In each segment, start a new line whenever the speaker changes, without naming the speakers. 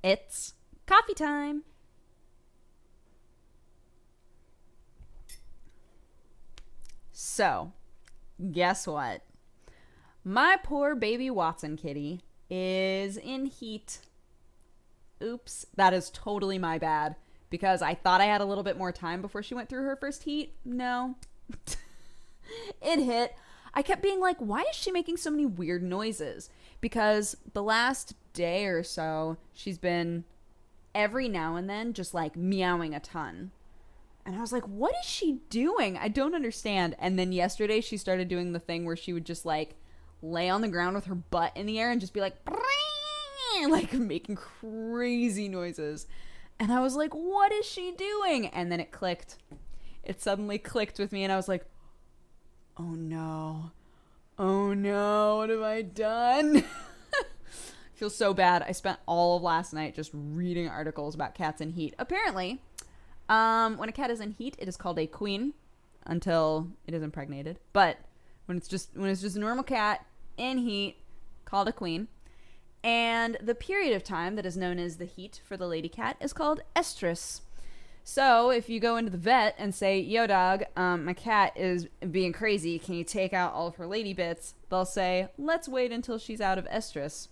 It's coffee time. So, guess what? My poor baby Watson kitty is in heat. Oops, that is totally my bad because I thought I had a little bit more time before she went through her first heat. No. It hit. I kept being like, why is she making so many weird noises? Because the last day or so, she's been every now and then just like meowing a ton. And I was like, what is she doing? I don't understand. And then yesterday she started doing the thing where she would just like lay on the ground with her butt in the air and just be like, like making crazy noises. And I was like, what is she doing? And then it clicked. It suddenly clicked with me and I was like, oh no. Oh no, what have I done? I feel so bad. I spent all of last night just reading articles about cats in heat. Apparently, when a cat is in heat, it is called a queen until it is impregnated. But when it's just a normal cat in heat, called a queen. And the period of time that is known as the heat for the lady cat is called estrus. So if you go into the vet and say, yo dog, my cat is being crazy, can you take out all of her lady bits? They'll say, let's wait until she's out of estrus.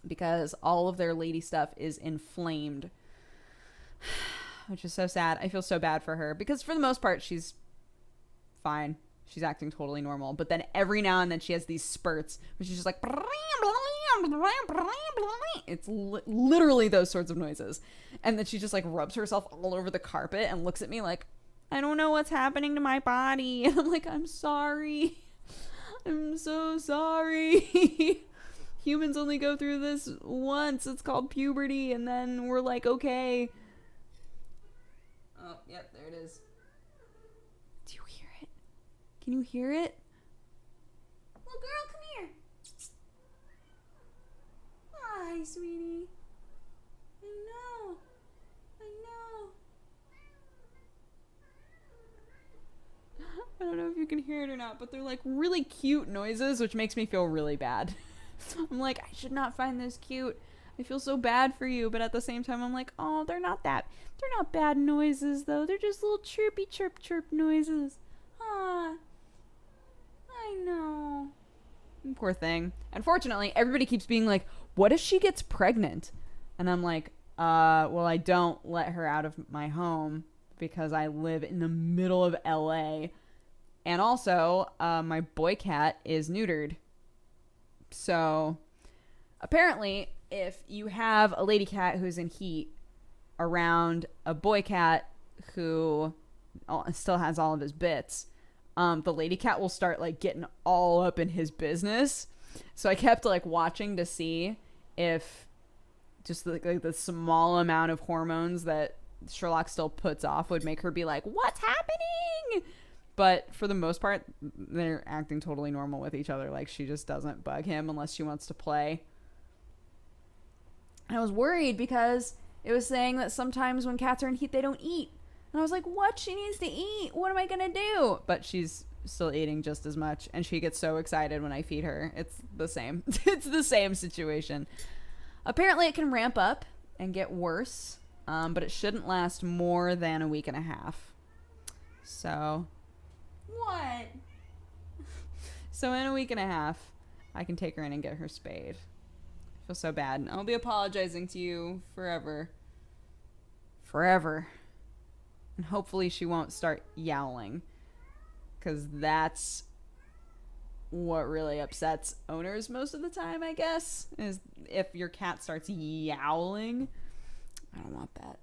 Because all of their lady stuff is inflamed. Which is so sad. I feel so bad for her. Because for the most part, she's fine. She's acting totally normal. But then every now and then she has these spurts, which is just like... It's literally those sorts of noises. And then she just like rubs herself all over the carpet and looks at me like, I don't know what's happening to my body. And I'm like, I'm sorry. I'm so sorry. Humans only go through this once. It's called puberty. And then we're like, okay. Oh, yep, there it is. Do you hear it? Can you hear it? Little girl, come here. Hi, sweetie. I know. I don't know if you can hear it or not, but they're like really cute noises, which makes me feel really bad. I'm like, I should not find this cute. I feel so bad for you, but at the same time, I'm like, oh, they're not bad noises, though. They're just little chirpy chirp chirp noises. Ah, I know. Poor thing. Unfortunately, everybody keeps being like, what if she gets pregnant? And I'm like, well, I don't let her out of my home because I live in the middle of LA. And also, my boy cat is neutered. So, apparently, if you have a lady cat who's in heat around a boy cat who still has all of his bits, the lady cat will start like getting all up in his business. So I kept like watching to see if just like the small amount of hormones that Sherlock still puts off would make her be like, what's happening? But for the most part, they're acting totally normal with each other. Like she just doesn't bug him unless she wants to play. And I was worried because it was saying that sometimes when cats are in heat, they don't eat. And I was like, what? She needs to eat. What am I going to do? But she's still eating just as much. And she gets so excited when I feed her. It's the same. It's the same situation. Apparently it can ramp up and get worse. But it shouldn't last more than a week and a half. So. What? So in a week and a half, I can take her in and get her spayed. I feel so bad. I'll be apologizing to you forever. Forever. And hopefully she won't start yowling. Because that's what really upsets owners most of the time, I guess. Is if your cat starts yowling. I don't want that.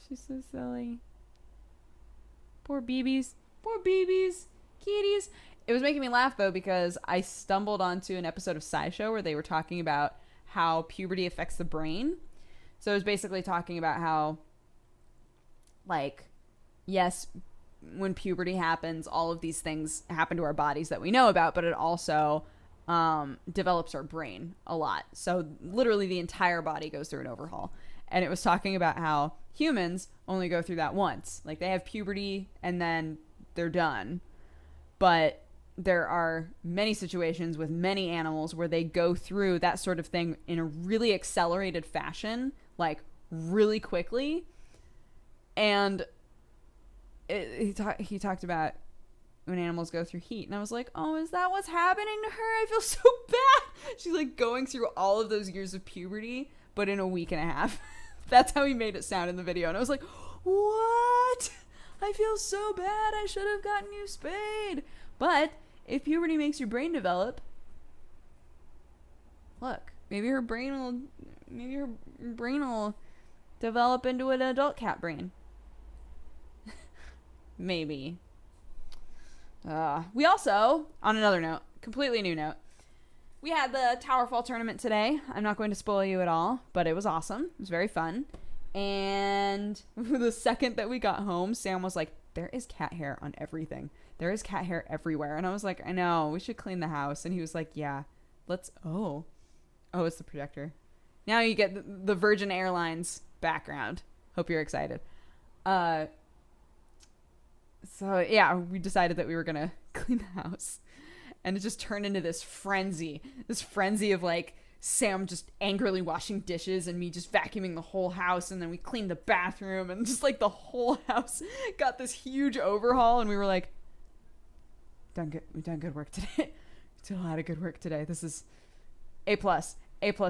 She's so silly. Poor babies. Poor babies. Kitties. It was making me laugh, though, because I stumbled onto an episode of SciShow where they were talking about how puberty affects the brain. So it was basically talking about how, like, yes, when puberty happens, all of these things happen to our bodies that we know about, but it also develops our brain a lot. So literally the entire body goes through an overhaul. And it was talking about how humans only go through that once. Like, they have puberty and then they're done. But there are many situations with many animals where they go through that sort of thing in a really accelerated fashion, like really quickly. And he talked about when animals go through heat, and I was like, oh, is that what's happening to her? I feel so bad. She's like going through all of those years of puberty, but in a week and a half. That's how he made it sound in the video. And I was like, what? I feel so bad. I should have gotten you spayed. But if puberty makes your brain develop, look, maybe her brain will develop into an adult cat brain. Maybe. We also, on another note, completely new note, we had the Tower Fall tournament today. I'm not going to spoil you at all, but it was awesome. It was very fun. And the second that we got home, Sam was like, there is cat hair on everything. There is cat hair everywhere. And I was like, I know, we should clean the house. And he was like, yeah, let's, oh, it's the projector. Now you get the Virgin Airlines background. Hope you're excited. So yeah, we decided that we were gonna clean the house, and it just turned into this frenzy of like Sam just angrily washing dishes and me just vacuuming the whole house, and then we cleaned the bathroom, and just like the whole house got this huge overhaul, and we were like, we've done good work today. We did a lot of good work today. This is A plus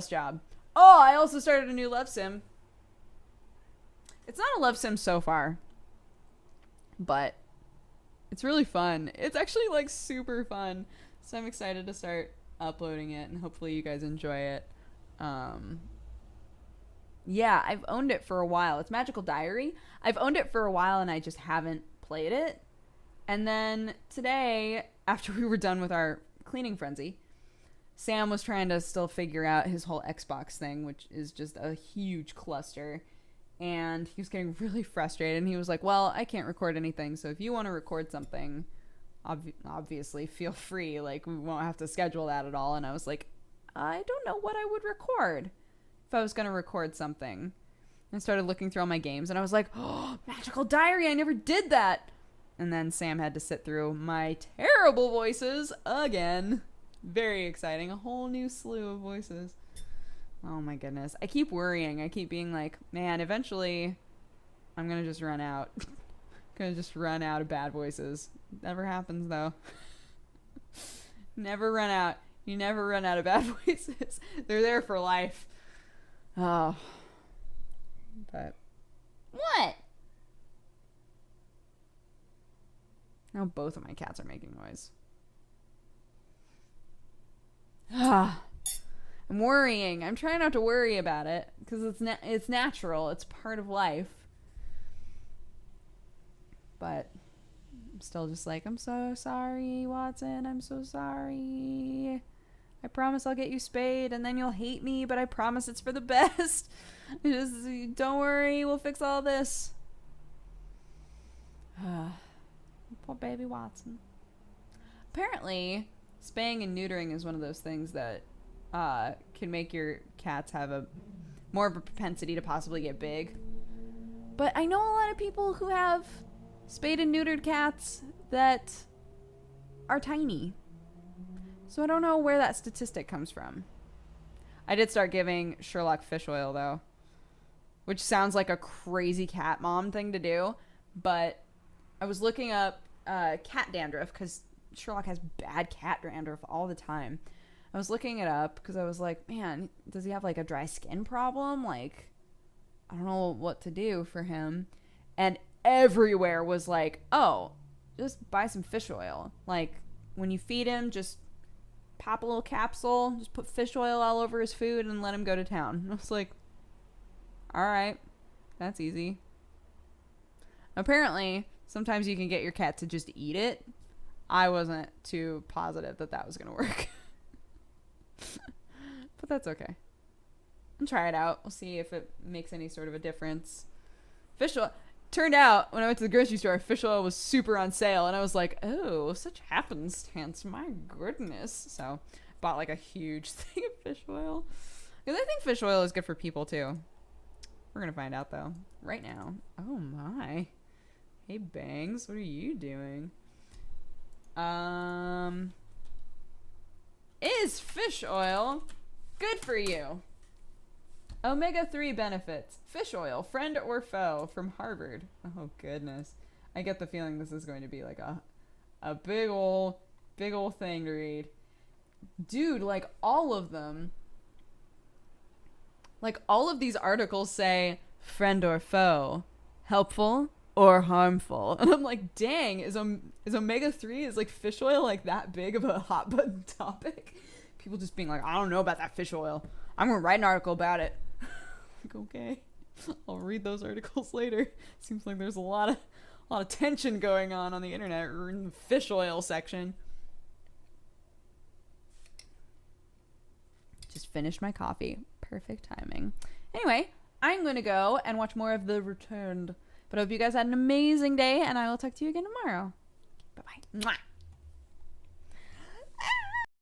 job. Oh, I also started a new love sim. It's not a love sim so far, but it's really fun. It's actually like super fun. So I'm excited to start uploading it, and hopefully you guys enjoy it. Yeah, I've owned it for a while. It's Magical Diary. I've owned it for a while and I just haven't played it. And then today, after we were done with our cleaning frenzy, Sam was trying to still figure out his whole Xbox thing, which is just a huge cluster. And he was getting really frustrated, and he was like, well, I can't record anything, so if you want to record something, obviously feel free. Like, we won't have to schedule that at all. And I was like, I don't know what I would record if I was going to record something. And I started looking through all my games, and I was like, oh, Magical Diary, I never did that. And then Sam had to sit through my terrible voices again. Very exciting. A whole new slew of voices. Oh my goodness. I keep worrying. I keep being like, man, eventually I'm going to just run out. Going to just run out of bad voices. Never happens though. Never run out. You never run out of bad voices. They're there for life. Oh. But. What? Now both of my cats are making noise. Ah. I'm worrying. I'm trying not to worry about it because it's natural. It's part of life. But I'm still just like, I'm so sorry, Watson. I'm so sorry. I promise I'll get you spayed, and then you'll hate me, but I promise it's for the best. Just don't worry. We'll fix all this. Poor baby Watson. Apparently, spaying and neutering is one of those things that can make your cats have a more of a propensity to possibly get big. But I know a lot of people who have spayed and neutered cats that are tiny. So I don't know where that statistic comes from. I did start giving Sherlock fish oil though, which sounds like a crazy cat mom thing to do, but I was looking up cat dandruff because Sherlock has bad cat dandruff all the time. I was looking it up because I was like, man, does he have like a dry skin problem? Like, I don't know what to do for him. And everywhere was like, oh, just buy some fish oil. Like, when you feed him, just pop a little capsule, just put fish oil all over his food and let him go to town. And I was like, all right, that's easy. Apparently, sometimes you can get your cat to just eat it. I wasn't too positive that that was going to work. But that's okay. And try it out. We'll see if it makes any sort of a difference. Fish oil. Turned out, when I went to the grocery store, fish oil was super on sale. And I was like, oh, such happenstance. My goodness. So, bought like a huge thing of fish oil. Because I think fish oil is good for people, too. We're going to find out, though. Right now. Oh, my. Hey, Bangs. What are you doing? Is fish oil good for you? Omega-3 benefits. Fish oil, friend or foe, from Harvard. Oh, goodness. I get the feeling this is going to be like a big ol' thing to read. Dude, like all of them, like all of these articles say friend or foe, helpful or harmful. And I'm like, dang, is omega-3, is like fish oil like that big of a hot button topic? People just being like, I don't know about that fish oil. I'm going to write an article about it. Like, okay, I'll read those articles later. Seems like there's a lot of tension going on the internet in the fish oil section. Just finished my coffee. Perfect timing. Anyway, I'm going to go and watch more of The Returned. But I hope you guys had an amazing day, and I will talk to you again tomorrow. Bye-bye. Mwah.